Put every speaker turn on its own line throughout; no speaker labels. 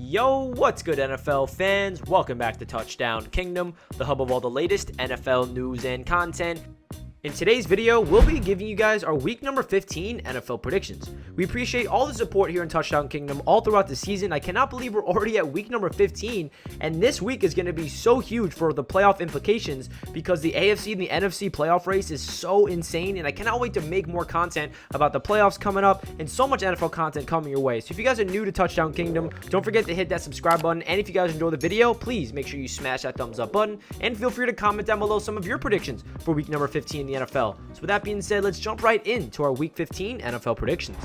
Yo, what's good NFL fans? Welcome back to Touchdown Kingdom, the hub of all the latest NFL news and content. In today's video, we'll be giving you guys our week number 15 NFL predictions. We appreciate all the support here in Touchdown Kingdom all throughout the season. I cannot believe we're already at week number 15, and this week is going to be so huge for the playoff implications because the AFC and the NFC playoff race is so insane, and I cannot wait to make more content about the playoffs coming up and so much NFL content coming your way. So if you guys are new to Touchdown Kingdom, don't forget to hit that subscribe button, and if you guys enjoy the video, please make sure you smash that thumbs up button, and feel free to comment down below some of your predictions for week number 15 in the NFL. So with that being said, let's jump right into our week 15 NFL predictions.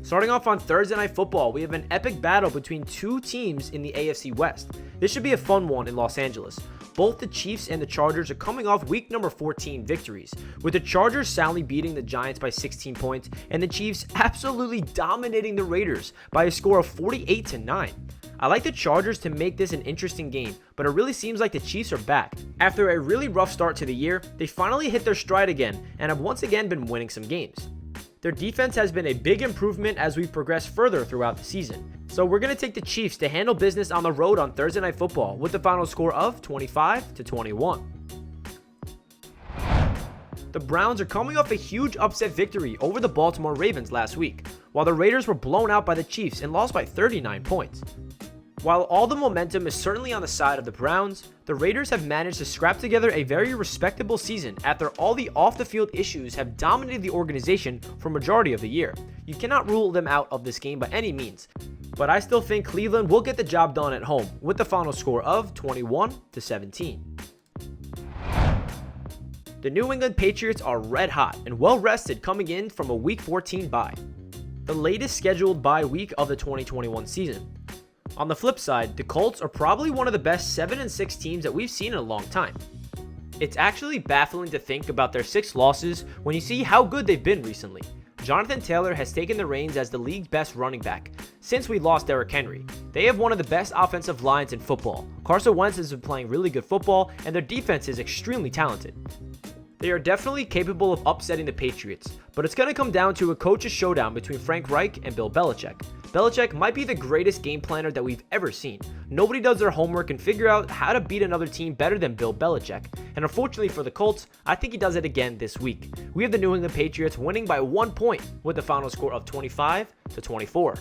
Starting off on Thursday Night Football, we have an epic battle between two teams in the AFC West. This should be a fun one in Los Angeles. Both the Chiefs and the Chargers are coming off week number 14 victories, with the Chargers soundly beating the Giants by 16 points and the Chiefs absolutely dominating the Raiders by a score of 48-9. I like the Chargers to make this an interesting game, but it really seems like the Chiefs are back. After a really rough start to the year, they finally hit their stride again and have once again been winning some games. Their defense has been a big improvement as we progress further throughout the season. So we're going to take the Chiefs to handle business on the road on Thursday Night Football with the final score of 25-21. The Browns are coming off a huge upset victory over the Baltimore Ravens last week, while the Raiders were blown out by the Chiefs and lost by 39 points. While all the momentum is certainly on the side of the Browns, the Raiders have managed to scrap together a very respectable season after all the off-the-field issues have dominated the organization for a majority of the year. You cannot rule them out of this game by any means, but I still think Cleveland will get the job done at home with the final score of 21-17. The New England Patriots are red hot and well rested coming in from a Week 14 bye, the latest scheduled bye week of the 2021 season. On the flip side, the Colts are probably one of the best 7-6 teams that we've seen in a long time. It's actually baffling to think about their 6 losses when you see how good they've been recently. Jonathan Taylor has taken the reins as the league's best running back since we lost Derrick Henry. They have one of the best offensive lines in football. Carson Wentz has been playing really good football, and their defense is extremely talented. They are definitely capable of upsetting the Patriots, but it's going to come down to a coach's showdown between Frank Reich and Bill Belichick. Belichick might be the greatest game planner that we've ever seen. Nobody does their homework and figure out how to beat another team better than Bill Belichick. And unfortunately for the Colts, I think he does it again this week. We have the New England Patriots winning by 1 point with the final score of 25-24.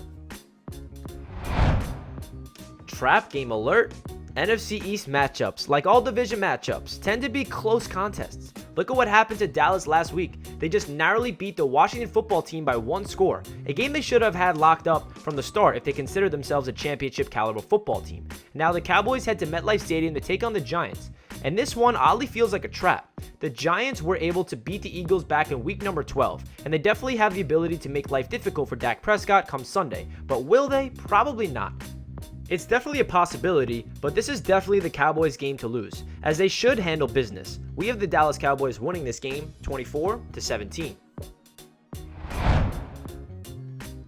Trap game alert. NFC East matchups, like all division matchups, tend to be close contests. Look at what happened to Dallas last week. They just narrowly beat the Washington football team by 1 score, a game they should have had locked up from the start if they considered themselves a championship caliber football team. Now the Cowboys head to MetLife Stadium to take on the Giants, and this one oddly feels like a trap. The Giants were able to beat the Eagles back in week number 12, and they definitely have the ability to make life difficult for Dak Prescott come Sunday, but will they? Probably not. It's definitely a possibility, but this is definitely the Cowboys' game to lose, as they should handle business. We have the Dallas Cowboys winning this game 24-17.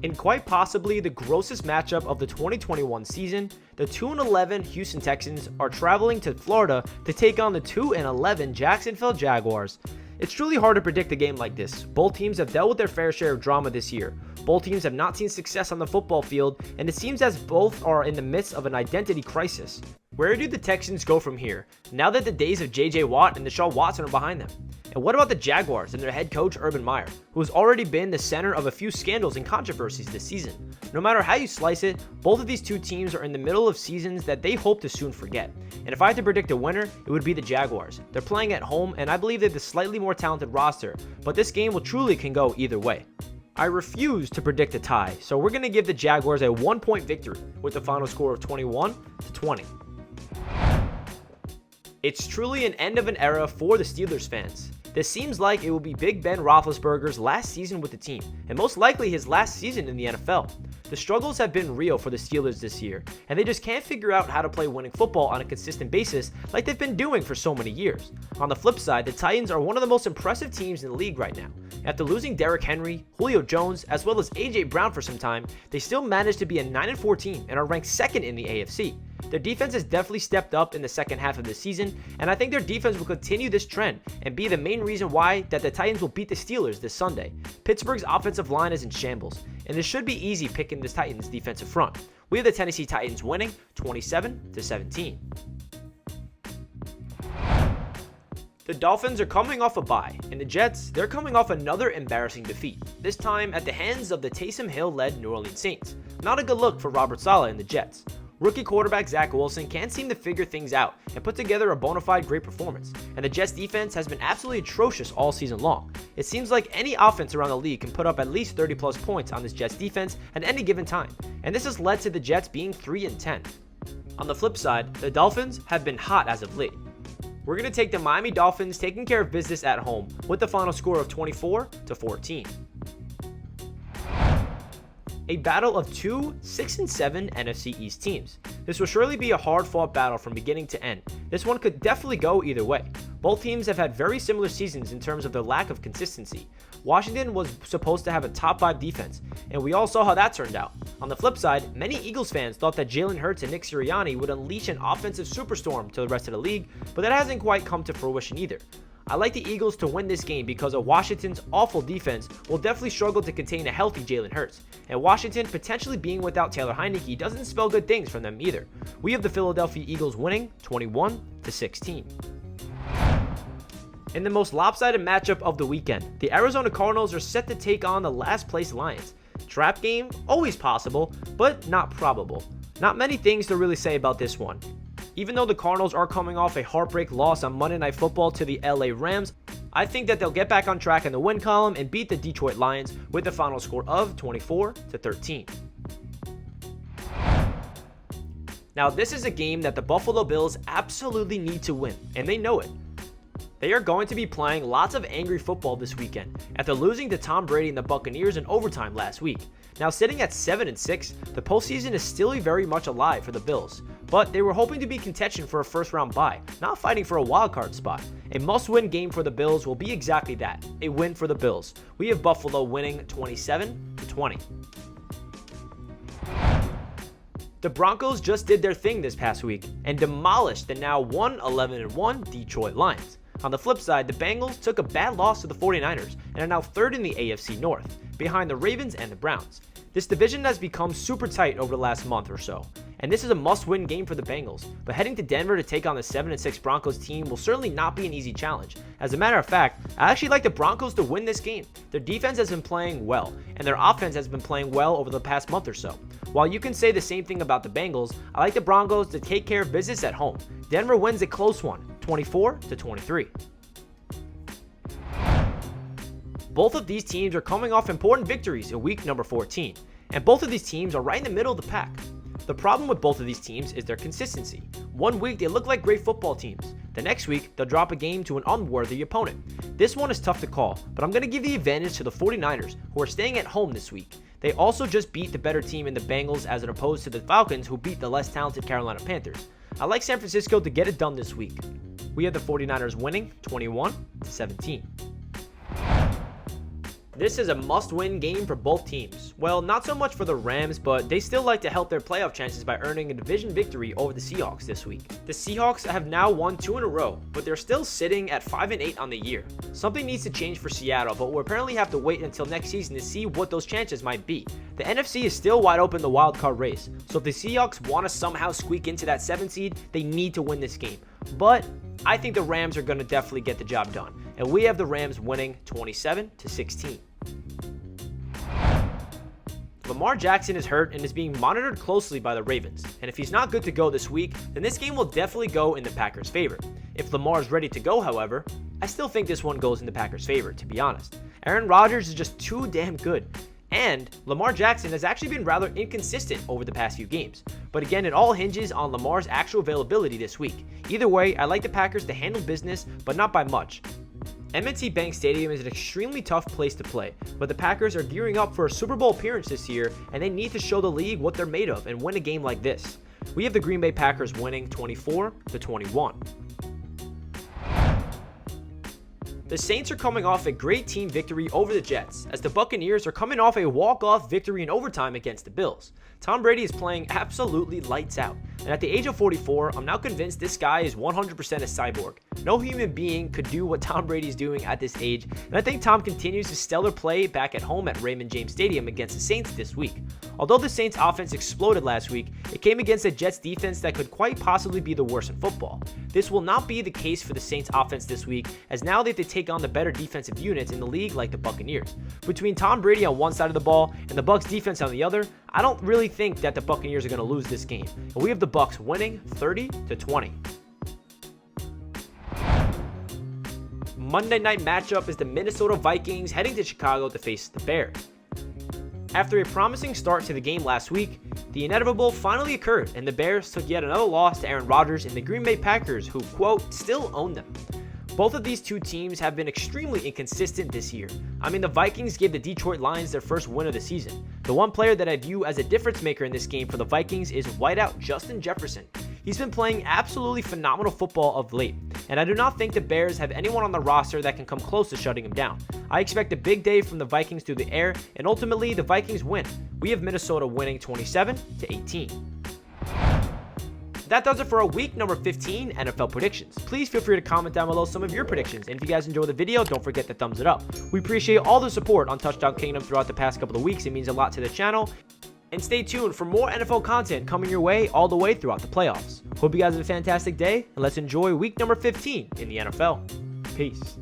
In quite possibly the grossest matchup of the 2021 season, the 2-11 Houston Texans are traveling to Florida to take on the 2-11 Jacksonville Jaguars. It's truly hard to predict a game like this. Both teams have dealt with their fair share of drama this year. Both teams have not seen success on the football field, and it seems as both are in the midst of an identity crisis. Where do the Texans go from here, now that the days of J.J. Watt and Deshaun Watson are behind them? And what about the Jaguars and their head coach Urban Meyer, who has already been the center of a few scandals and controversies this season? No matter how you slice it, both of these two teams are in the middle of seasons that they hope to soon forget. And if I had to predict a winner, it would be the Jaguars. They're playing at home, and I believe they have the slightly more talented roster, but this game will truly can go either way. I refuse to predict a tie, so we're going to give the Jaguars a 1-point victory with the final score of 21-20. It's truly an end of an era for the Steelers fans. This seems like it will be Big Ben Roethlisberger's last season with the team, and most likely his last season in the NFL. The struggles have been real for the Steelers this year, and they just can't figure out how to play winning football on a consistent basis like they've been doing for so many years. On the flip side, the Titans are one of the most impressive teams in the league right now. After losing Derrick Henry, Julio Jones, as well as A.J. Brown for some time, they still managed to be a 9-4 team and are ranked second in the AFC. Their defense has definitely stepped up in the second half of the season, and I think their defense will continue this trend and be the main reason why that the Titans will beat the Steelers this Sunday. Pittsburgh's offensive line is in shambles, and it should be easy picking the Titans' defensive front. We have the Tennessee Titans winning 27-17. The Dolphins are coming off a bye, and the Jets, they're coming off another embarrassing defeat, this time at the hands of the Taysom Hill-led New Orleans Saints. Not a good look for Robert Saleh and the Jets. Rookie quarterback Zach Wilson can't seem to figure things out and put together a bona fide great performance, and the Jets defense has been absolutely atrocious all season long. It seems like any offense around the league can put up at least 30 plus points on this Jets defense at any given time, and this has led to the Jets being 3-10. On the flip side, the Dolphins have been hot as of late. We're going to take the Miami Dolphins taking care of business at home with the final score of 24-14. A battle of two 6-7 NFC East teams. This will surely be a hard-fought battle from beginning to end. This one could definitely go either way. Both teams have had very similar seasons in terms of their lack of consistency. Washington was supposed to have a top 5 defense, and we all saw how that turned out. On the flip side, many Eagles fans thought that Jalen Hurts and Nick Sirianni would unleash an offensive superstorm to the rest of the league, but that hasn't quite come to fruition either. I like the Eagles to win this game because of Washington's awful defense will definitely struggle to contain a healthy Jalen Hurts, and Washington potentially being without Taylor Heineke doesn't spell good things for them either. We have the Philadelphia Eagles winning 21-16. In the most lopsided matchup of the weekend, the Arizona Cardinals are set to take on the last place Lions. Trap game? Always possible, but not probable. Not many things to really say about this one. Even though the Cardinals are coming off a heartbreak loss on Monday Night Football to the LA Rams, I think that they'll get back on track in the win column and beat the Detroit Lions with a final score of 24-13. Now, this is a game that the Buffalo Bills absolutely need to win, and they know it. They are going to be playing lots of angry football this weekend after losing to Tom Brady and the Buccaneers in overtime last week. Now, sitting at 7-6, the postseason is still very much alive for the Bills, but they were hoping to be contention for a first-round bye, not fighting for a wildcard spot. A must-win game for the Bills will be exactly that, a win for the Bills. We have Buffalo winning 27-20. The Broncos just did their thing this past week and demolished the now 1-11-1 Detroit Lions. On the flip side, the Bengals took a bad loss to the 49ers and are now third in the AFC North, behind the Ravens and the Browns. This division has become super tight over the last month or so, and this is a must-win game for the Bengals, but heading to Denver to take on the 7-6 Broncos team will certainly not be an easy challenge. As a matter of fact, I actually like the Broncos to win this game. Their defense has been playing well, and their offense has been playing well over the past month or so. While you can say the same thing about the Bengals, I like the Broncos to take care of business at home. Denver wins a close one, 24-23. Both of these teams are coming off important victories in week number 14, and both of these teams are right in the middle of the pack. The problem with both of these teams is their consistency. One week they look like great football teams. The next week they'll drop a game to an unworthy opponent. This one is tough to call, but I'm going to give the advantage to the 49ers, who are staying at home this week. They also just beat the better team in the Bengals as opposed to the Falcons, who beat the less talented Carolina Panthers. I like San Francisco to get it done this week. We have the 49ers winning 21-17. This is a must-win game for both teams. Well, not so much for the Rams, but they still like to help their playoff chances by earning a division victory over the Seahawks this week. The Seahawks have now won 2 in a row, but they're still sitting at 5-8 on the year. Something needs to change for Seattle, but we'll apparently have to wait until next season to see what those chances might be. The NFC is still wide open in the wildcard race, so if the Seahawks want to somehow squeak into that 7 seed, they need to win this game. But I think the Rams are going to definitely get the job done, and we have the Rams winning 27-16. Lamar Jackson is hurt and is being monitored closely by the Ravens, and if he's not good to go this week, then this game will definitely go in the Packers' favor. If Lamar is ready to go, however, I still think this one goes in the Packers' favor, to be honest. Aaron Rodgers is just too damn good, and Lamar Jackson has actually been rather inconsistent over the past few games. But again, it all hinges on Lamar's actual availability this week. Either way, I like the Packers to handle business, but not by much. M&T Bank Stadium is an extremely tough place to play, but the Packers are gearing up for a Super Bowl appearance this year, and they need to show the league what they're made of and win a game like this. We have the Green Bay Packers winning 24-21. The Saints are coming off a great team victory over the Jets, as the Buccaneers are coming off a walk-off victory in overtime against the Bills. Tom Brady is playing absolutely lights out. And at the age of 44, I'm now convinced this guy is 100% a cyborg. No human being could do what Tom Brady is doing at this age, and I think Tom continues his stellar play back at home at Raymond James Stadium against the Saints this week. Although the Saints offense exploded last week, it came against a Jets defense that could quite possibly be the worst in football. This will not be the case for the Saints offense this week, as now they have to take on the better defensive units in the league like the Buccaneers. Between Tom Brady on one side of the ball and the Bucs defense on the other, I don't really think that the Buccaneers are going to lose this game. And we have the Bucs winning 30-20. Monday night matchup is the Minnesota Vikings heading to Chicago to face the Bears. After a promising start to the game last week, the inevitable finally occurred and the Bears took yet another loss to Aaron Rodgers and the Green Bay Packers, who, quote, still own them. Both of these two teams have been extremely inconsistent this year. I mean, the Vikings gave the Detroit Lions their first win of the season. The one player that I view as a difference maker in this game for the Vikings is wideout Justin Jefferson. He's been playing absolutely phenomenal football of late, and I do not think the Bears have anyone on the roster that can come close to shutting him down. I expect a big day from the Vikings through the air, and ultimately the Vikings win. We have Minnesota winning 27-18. That does it for our week number 15 NFL predictions. Please feel free to comment down below some of your predictions, and if you guys enjoy the video, don't forget to thumbs it up. We appreciate all the support on Touchdown Kingdom throughout the past couple of weeks. It means a lot to the channel. And stay tuned for more NFL content coming your way all the way throughout the playoffs. Hope you guys have a fantastic day, and let's enjoy week number 15 in the NFL. Peace.